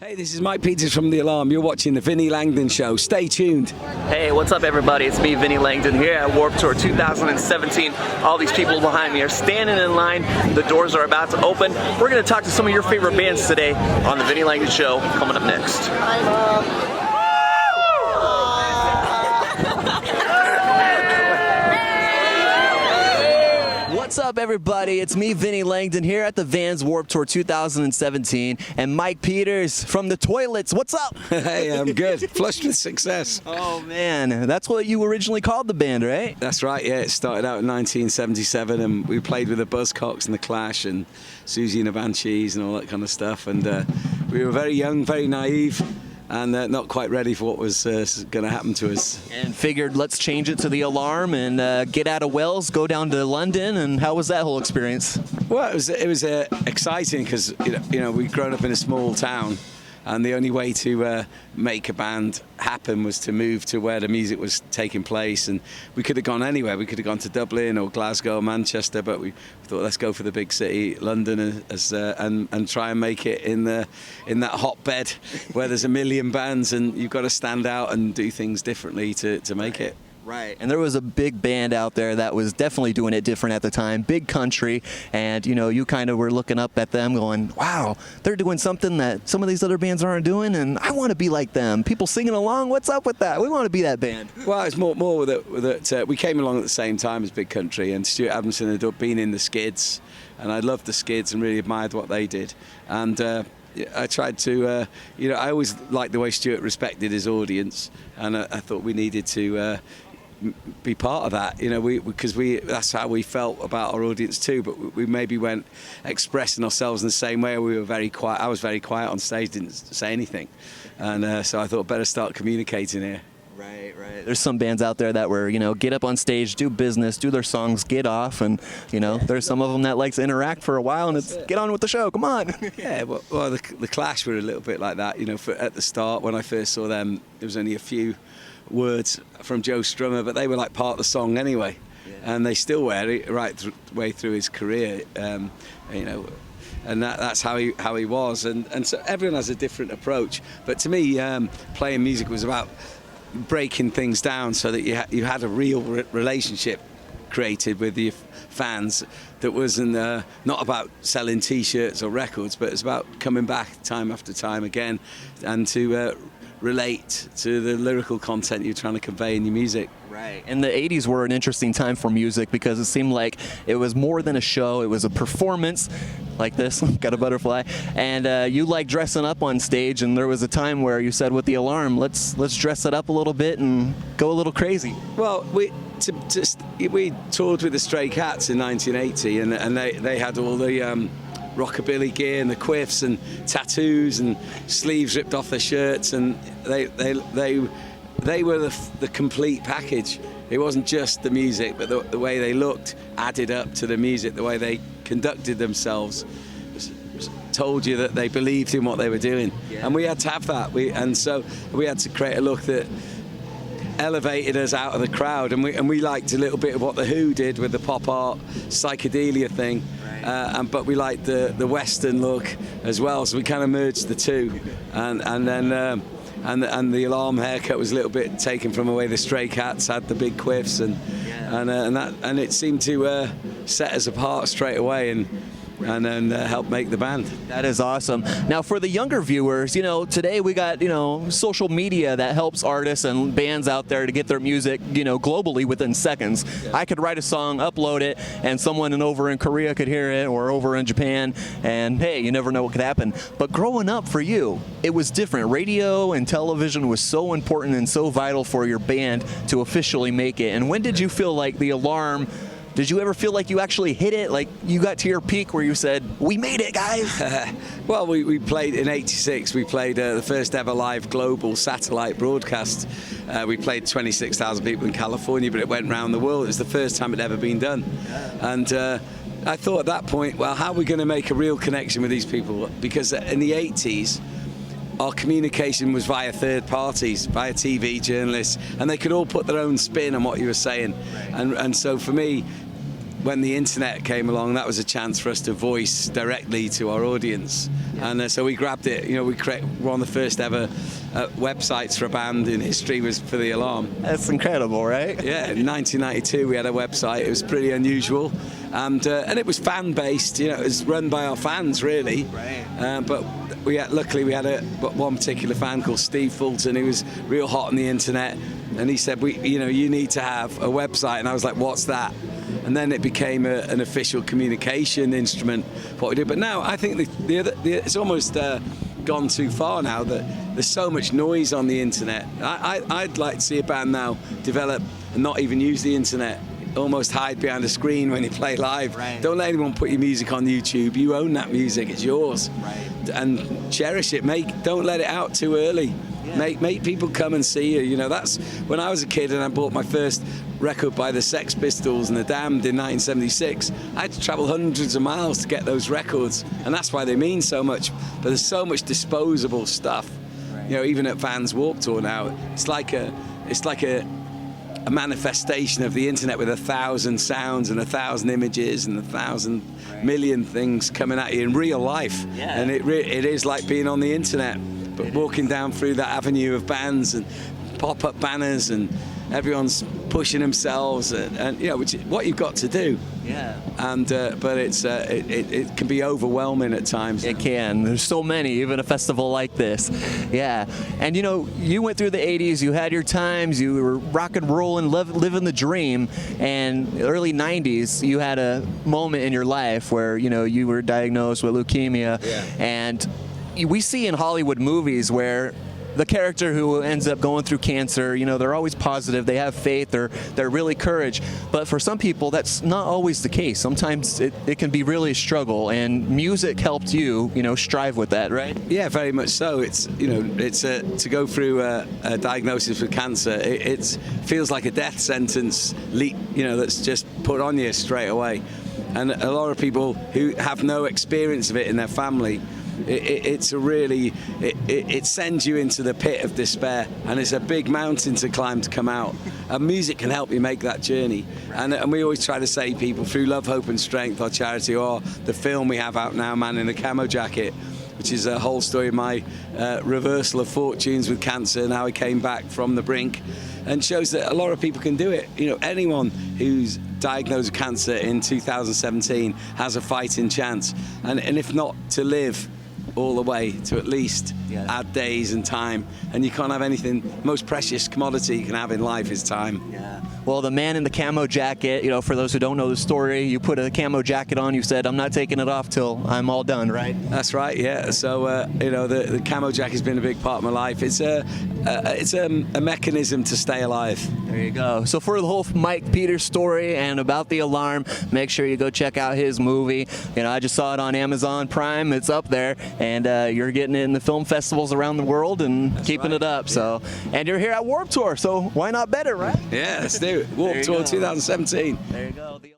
Hey, this is Mike Peters from The Alarm. You're watching The Vinnie Langdon Show. Stay tuned. Hey, what's up everybody? It's me, Vinnie Langdon, here at Warped Tour 2017. All these people behind me are standing in line. The doors are about to open. We're going to talk to some of your favorite bands today on The Vinnie Langdon Show, coming up next. What's up, everybody? It's me, Vinnie Langdon, here at the Vans Warped Tour 2017, and Mike Peters from the Toilets. What's up? Hey, I'm good. Flushed with success. Oh, man. That's what you originally called the band, right? That's right, yeah. It started out in 1977, and we played with the Buzzcocks and the Clash and Susie and the Banshees and all that kind of stuff. And we were very young, very naive, and not quite ready for what was going to happen to us. And figured, let's change it to The Alarm and get out of Wales, go down to London. And how was that whole experience? Well, it was exciting because we'd grown up in a small town, and the only way to make a band happen was to move to where the music was taking place. And we could have gone anywhere. We could have gone to Dublin or Glasgow or Manchester, but we thought, let's go for the big city, London, and try and make it in that hotbed where there's a million bands, and you've got to stand out and do things differently to make it. Right, and there was a big band out there that was definitely doing it different at the time, Big Country, and you kind of were looking up at them going, wow, they're doing something that some of these other bands aren't doing, and I want to be like them. People singing along, what's up with that? We want to be that band. Well, it's more that we came along at the same time as Big Country, and Stuart Adamson had been in the Skids, and I loved the Skids and really admired what they did. And I tried to, I always liked the way Stuart respected his audience, and I thought we needed to be part of that, because that's how we felt about our audience too. But we maybe weren't expressing ourselves in the same way. We were very quiet. I was very quiet on stage, didn't say anything, and so I thought better start communicating here. Right. There's some bands out there that were, get up on stage, do business, do their songs, get off, and there's some of them that like to interact for a while, and it's get on with the show. Come on. Yeah. Well, the Clash were a little bit like that. At the start when I first saw them, there was only a few words from Joe Strummer, but they were like part of the song anyway, and they still were right way through his career, and that's how he was, and so everyone has a different approach. But to me, playing music was about breaking things down so that you had a real relationship created with your fans that wasn't not about selling T-shirts or records, but it's about coming back time after time again and to relate to the lyrical content you're trying to convey in your music. Right. And the 80s were an interesting time for music because it seemed like it was more than a show. It was a performance like this. Got a butterfly. And you like dressing up on stage, and there was a time where you said with The Alarm, let's dress it up a little bit and go a little crazy. Well, we toured with the Stray Cats in 1980, and they had all the rockabilly gear and the quiffs and tattoos and sleeves ripped off their shirts, and they were the complete package. It wasn't just the music, but the way they looked added up to the music. The way they conducted themselves told you that they believed in what they were doing. Yeah. And we had to have that. So we had to create a look that elevated us out of the crowd, and we liked a little bit of what the Who did with the pop art psychedelia thing. But we liked the Western look as well, so we kind of merged the two, and then the Alarm haircut was a little bit taken from the way the Stray Cats had the big quiffs, and it seemed to set us apart straight away and help make the band. That is awesome. Now, for the younger viewers, today we got, social media that helps artists and bands out there to get their music, globally within seconds. Yeah. I could write a song, upload it, and someone over in Korea could hear it, or over in Japan, and hey, you never know what could happen. But growing up for you, it was different. Radio and television was so important and so vital for your band to officially make it. And when did you feel like The Alarm, did you ever feel like you actually hit it? Like you got to your peak where you said, we made it, guys? Well, we played in '86. We played the first ever live global satellite broadcast. We played 26,000 people in California, but it went round the world. It was the first time it had ever been done. And I thought at that point, well, how are we going to make a real connection with these people? Because in the 80s, our communication was via third parties, via TV journalists, and they could all put their own spin on what you were saying. And so for me, when the internet came along, that was a chance for us to voice directly to our audience. And so we grabbed it. You know, we're one of the first ever websites for a band in history was for the Alarm. That's incredible, right? Yeah, in 1992 we had a website. It was pretty unusual, and it was fan based. You know, it was run by our fans really. Right. But luckily we had one particular fan called Steve Fulton, who was real hot on the internet, and he said, you need to have a website. And I was like, what's that? And then it became an official communication instrument for what we do. But now I think it's almost gone too far now that there's so much noise on the internet. I'd like to see a band now develop and not even use the internet. Almost hide behind a screen when you play live. Right. Don't let anyone put your music on YouTube. You own that music. It's yours. Right. And cherish it. Don't let it out too early. Yeah. Make people come and see you. You know, that's when I was a kid and I bought my first record by the Sex Pistols and the Damned in 1976. I had to travel hundreds of miles to get those records, and that's why they mean so much. But there's so much disposable stuff. Right. You know, even at Vans Warped Tour now, it's like a manifestation of the internet with 1,000 sounds and 1,000 images and 1,000 million things coming at you in real life. Yeah. And it is like being on the internet, but walking down through that avenue of bands and pop-up banners, and everyone's pushing themselves, and you know, which is what you've got to do. Yeah. And but it can be overwhelming at times. It can. There's so many, even a festival like this. Yeah. And you know, you went through the 80s, you had your times, you were rock and rolling, living the dream, and early 90s, you had a moment in your life where, you know, you were diagnosed with leukemia. Yeah. And we see in Hollywood movies where the character who ends up going through cancer, you know, they're always positive, they have faith, they're really courage. But for some people, that's not always the case. Sometimes it can be really a struggle, and music helped you, you know, strive with that, right? Yeah, very much so. It's, you know, it's to go through a diagnosis with cancer. It feels like a death sentence, you know, that's just put on you straight away. And a lot of people who have no experience of it in their family, it sends you into the pit of despair, and it's a big mountain to climb to come out. And music can help you make that journey. And we always try to say to people, through Love, Hope and Strength, our charity, or the film we have out now, Man in a Camo Jacket, which is a whole story of my reversal of fortunes with cancer and how I came back from the brink, and shows that a lot of people can do it. You know, anyone who's diagnosed with cancer in 2017 has a fighting chance, and if not to live all the way, to at least add days and time. And you can't have anything. Most precious commodity you can have in life is time. Yeah. Well, the man in the camo jacket, you know, for those who don't know the story, you put a camo jacket on, you said, I'm not taking it off till I'm all done, right? That's right, yeah. So, you know, the camo jacket's been a big part of my life. It's a mechanism to stay alive. There you go. So for the whole Mike Peters story and about the Alarm, make sure you go check out his movie. You know, I just saw it on Amazon Prime. It's up there, and you're getting it in the film festivals around the world and keeping it up. So, and you're here at Warped Tour, so why not better, right? Yeah, let's do it. Warped Tour 2017. There you go.